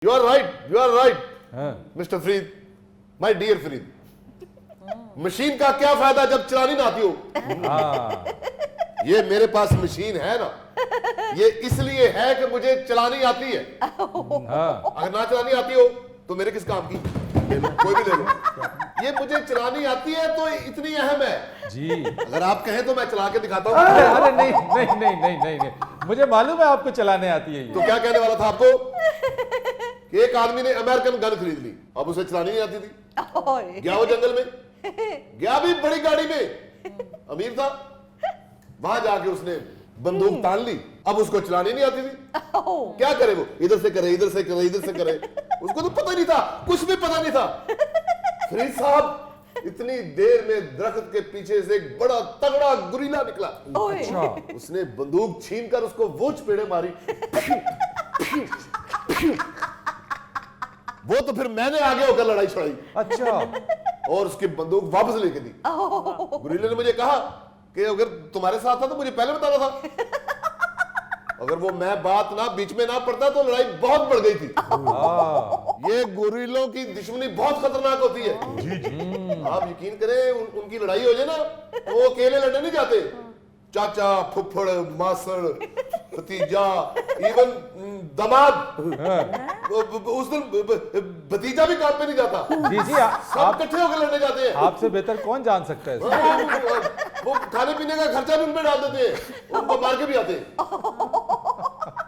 You are right, mister Farid, my dear Farid. Machine का क्या फायदा जब चलानी ना आती हो। ये मेरे पास मशीन है ना, ये इसलिए है कि मुझे चलानी आती है। अगर ना चलानी आती हो तो मेरे किस काम की, कोई भी ले लो। ये मुझे चलानी आती है तो इतनी अहम है जी। अगर आप कहें तो मैं चला के दिखाता हूँ। अरे नहीं नहीं नहीं नहीं नहीं नहीं, मुझे मालूम है आपको चलाने आती है ये। तो क्या कहने वाला था आपको कि एक आदमी ने अमेरिकन गन खरीद ली, अब उसे चलानी नहीं आती थी। गया वो जंगल में, गया भी बड़ी गाड़ी में, अमीर था, वहां जाके उसने बंदूक तान ली, अब उसको चलानी नहीं आती थी। क्या करे वो, इधर से करे, इधर से करे, इधर से करे, उसको तो पता नहीं था, कुछ भी पता नहीं था। फरीद साहब इतनी देर में दरख्त के पीछे से एक बड़ा तगड़ा गुरीला निकला। अच्छा। उसने बंदूक छीनकर उसको वो चपेड़े मारी। वो तो फिर मैंने आगे होकर लड़ाई छड़ाई। अच्छा। और उसकी बंदूक वापस लेके दी। गुरीले ने मुझे कहा कि अगर तुम्हारे साथ था तो मुझे पहले बताना था, अगर वो मैं बात ना बीच में ना पड़ता तो लड़ाई बहुत बढ़ गई थी। ये गुरीलों की दुश्मनी बहुत खतरनाक होती है। जी जी। आप यकीन करें, उनकी लड़ाई हो जाए ना तो वो अकेले लड़ने नहीं जाते, चाचा, फुफ्फड़, मासड़, भतीजा, इवन दामाद, उस दिन भतीजा भी काम पे नहीं जाता। जी जी, सब इकट्ठे होकर लड़ने जाते हैं। आपसे बेहतर कौन जान सकता है इसको? वो खाने पीने का खर्चा भी उनमें डाल देते हैं, उनको मार के भी आते हैं।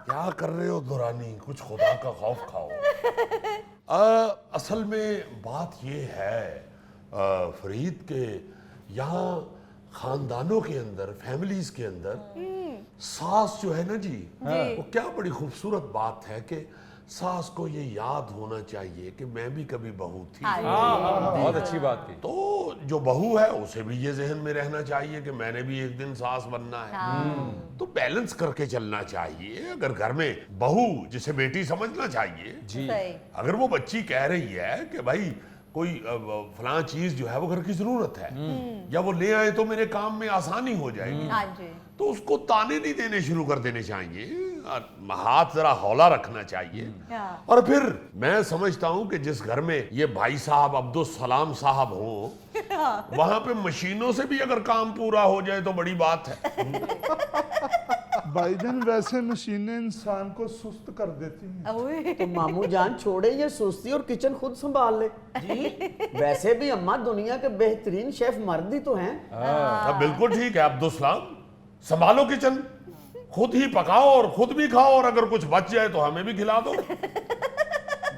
क्या कर रहे हो दुरानी, कुछ खुदा का खौफ खाओ। असल में बात ये है फरीद के यहाँ खानदानों के अंदर, फैमिलीज के अंदर सास जो है ना जी, वो क्या बड़ी खूबसूरत बात है कि सास को ये याद होना चाहिए कि मैं भी कभी बहू थी। बहुत अच्छी बात थी। तो जो बहू है उसे भी ये जहन में रहना चाहिए कि मैंने भी एक दिन सास बनना है। तो बैलेंस करके चलना चाहिए। अगर घर में बहू जिसे बेटी समझना चाहिए जी। अगर वो बच्ची कह रही है कि भाई कोई फलां चीज जो है वो घर की जरूरत है, या वो ले आए तो मेरे काम में आसानी हो जाएगी, तो उसको ताने नहीं देने शुरू कर देने चाहिए, हाथ जरा हौला रखना चाहिए। और फिर मैं समझता हूं कि जिस घर में ये भाई साहब अब्दुल सलाम साहब हो, वहां पे मशीनों से भी अगर काम पूरा हो जाए तो बड़ी बात है। भाईजान वैसे मशीनें इंसान को सुस्त कर देती हैं। तो मामू जान छोड़े ये सुस्ती और किचन खुद संभाल ले जी। वैसे भी अम्मा दुनिया के बेहतरीन शेफ मर्द ही तो हैं। बिल्कुल ठीक है अब्दुल सलाम, संभालो किचन, खुद ही पकाओ और खुद भी खाओ, और अगर कुछ बच जाए तो हमें भी खिला दो।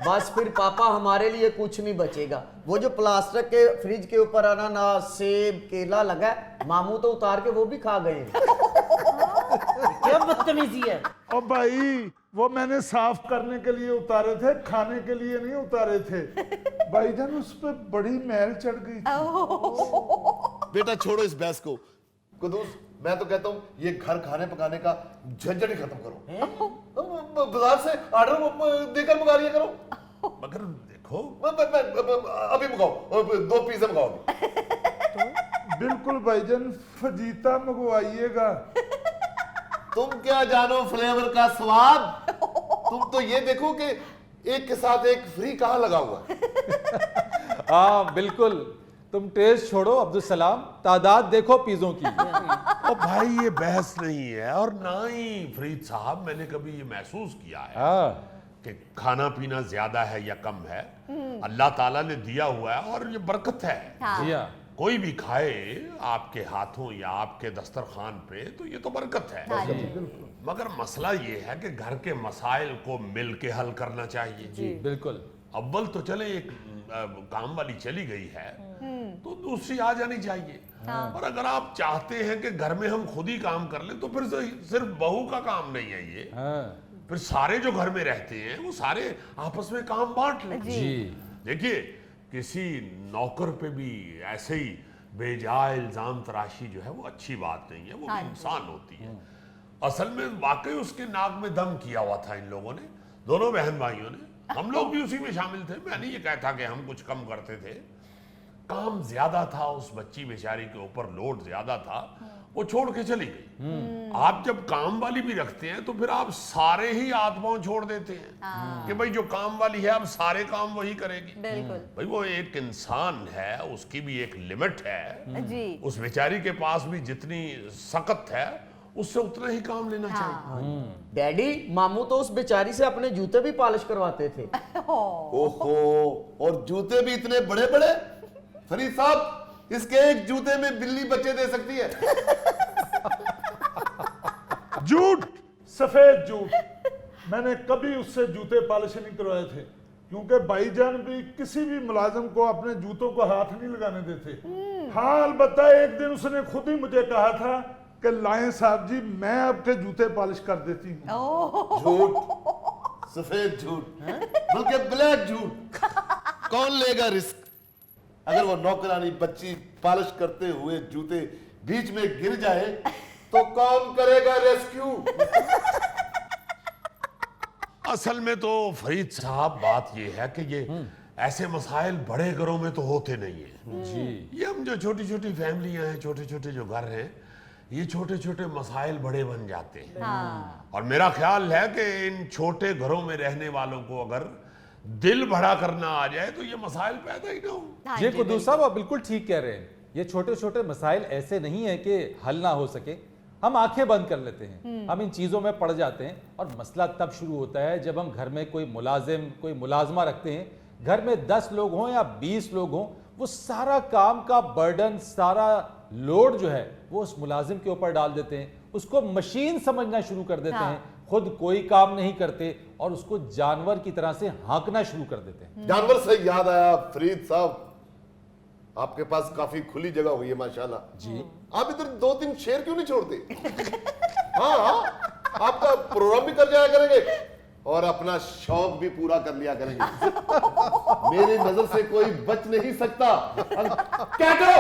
बस फिर पापा हमारे लिए कुछ नहीं बचेगा। वो जो प्लास्टिक के फ्रिज के ऊपर अनानास, सेब, केला लगा है, मामू तो उतार के वो भी खा गए। क्या बदतमीजी है। और भाई वो मैंने साफ करने के लिए उतारे थे, खाने के लिए नहीं उतारे थे। भाईजान उस पर बड़ी मैल चढ़ गई थी। बेटा छोड़ो इस बहस को। कुदूस, मैं तो कहता हूँ ये घर खाने पकाने का झंझट ही खत्म करो। बाजार से ऑर्डर देकर मंगा लिया करो। मगर देखो अभी मंगाओ, 2 पिज्जा मंगाओ। बिल्कुल भाईजान, फजीता मंगवाइएगा। तुम क्या जानो फ्लेवर का स्वाद, तुम तो ये देखो कि एक के साथ एक फ्री कहाँ लगा हुआ है। हाँ बिल्कुल, तुम टेस्ट छोड़ो अब्दुल सलाम, तादाद देखो पिज़्ज़ों की। और भाई ये बहस नहीं है, और ना ही फरीद साहब मैंने कभी ये महसूस किया है कि खाना पीना ज्यादा है या कम है। अल्लाह ताला ने दिया हुआ है और ये बरकत है। जी हाँ। कोई भी खाए आपके हाथों या आपके दस्तरखान पे तो ये तो बरकत है। मगर मसला ये है कि घर के मसाइल को मिल के हल करना चाहिए। जी बिल्कुल। अव्वल तो चले एक काम वाली चली गई है तो दूसरी आ जानी चाहिए। और अगर आप चाहते हैं कि घर में हम खुद ही काम कर लें तो फिर सिर्फ बहू का काम नहीं है ये। फिर सारे जो घर में रहते हैं वो सारे आपस में काम बांट लें। जी देखिए किसी नौकर पे भी ऐसे ही बेजा इल्जाम तराशी जो है वो अच्छी बात नहीं है, वो भी इंसान होती है। असल में वाकई उसके नाक में दम किया हुआ था इन लोगों ने, दोनों बहन भाइयों ने। हम लोग भी उसी में शामिल थे। मैं नहीं ये कहता कि हम कुछ कम करते थे, काम ज्यादा था, उस बच्ची बेचारी के ऊपर लोड ज्यादा था। वो छोड़ के चली गई। आप जब काम वाली भी रखते हैं तो फिर आप सारे ही हाथ पांव छोड़ देते हैं कि भाई जो काम वाली है अब सारे काम वही करेगी। बिल्कुल भाई वो एक इंसान है, उसकी भी एक लिमिट है। जी। उस बेचारी के पास भी जितनी सकत है उससे उतना ही काम लेना चाहिए। डैडी, मामू तो उस बेचारी से अपने जूते भी पॉलिश करवाते थे। ओहो, और जूते भी इतने बड़े बड़े। फरीद साहब, इसके एक जूते में बिल्ली बच्चे दे सकती है। झूठ, सफेद झूठ। मैंने कभी उससे जूते पॉलिश नहीं करवाए थे, क्योंकि भाईजान भी किसी भी मुलाजिम को अपने जूतों को हाथ नहीं लगाने देते। हाँ, अलबत्ता एक दिन उसने खुद ही मुझे कहा था कि लाएं साहब जी, मैं आपके जूते पॉलिश कर देती हूँ। झूठ, सफेद झूठ, बल्कि ब्लैक झूठ। कौन लेगा रिस्क? अगर वो नौकरानी बच्ची पॉलिश करते हुए जूते बीच में गिर जाए तो कौन करेगा रेस्क्यू? असल में तो फरीद साहब बात ये है कि ये ऐसे मसाइल बड़े घरों में तो होते नहीं है जी। ये हम जो छोटी छोटी फैमिलियां हैं, छोटे छोटे जो घर हैं, ये छोटे छोटे मसाइल बड़े बन जाते हैं। और मेरा ख्याल है कि इन छोटे घरों में रहने वालों को अगर दिल बड़ा करना आ जाए तो ये मसाइल पैदा ही ना हो। ये कुद्दूस साहब आप बिल्कुल ठीक कह रहे हैं। ये छोटे छोटे मसाइल ऐसे नहीं है कि हल ना हो सके। हम आंखें बंद कर लेते हैं, हम इन चीज़ों में पड़ जाते हैं, और मसला तब शुरू होता है जब हम घर में कोई मुलाजिम, कोई मुलाजमा रखते हैं। घर में 10 लोग हों या 20 लोग हों, वो सारा काम का बर्डन, सारा लोड जो है वो उस मुलाजिम के ऊपर डाल देते हैं। उसको मशीन समझना शुरू कर देते हैं, खुद कोई काम नहीं करते और उसको जानवर की तरह से हाँकना शुरू कर देते हैं। जानवर से याद आया फरीद साहब, आपके पास काफी खुली जगह हुई है माशाल्लाह जी। आप इधर 2-3 शेर क्यों नहीं छोड़ते? हाँ, आपका प्रोग्राम भी कर जाया करेंगे और अपना शौक भी पूरा कर लिया करेंगे। मेरी नजर से कोई बच नहीं सकता। कैटो!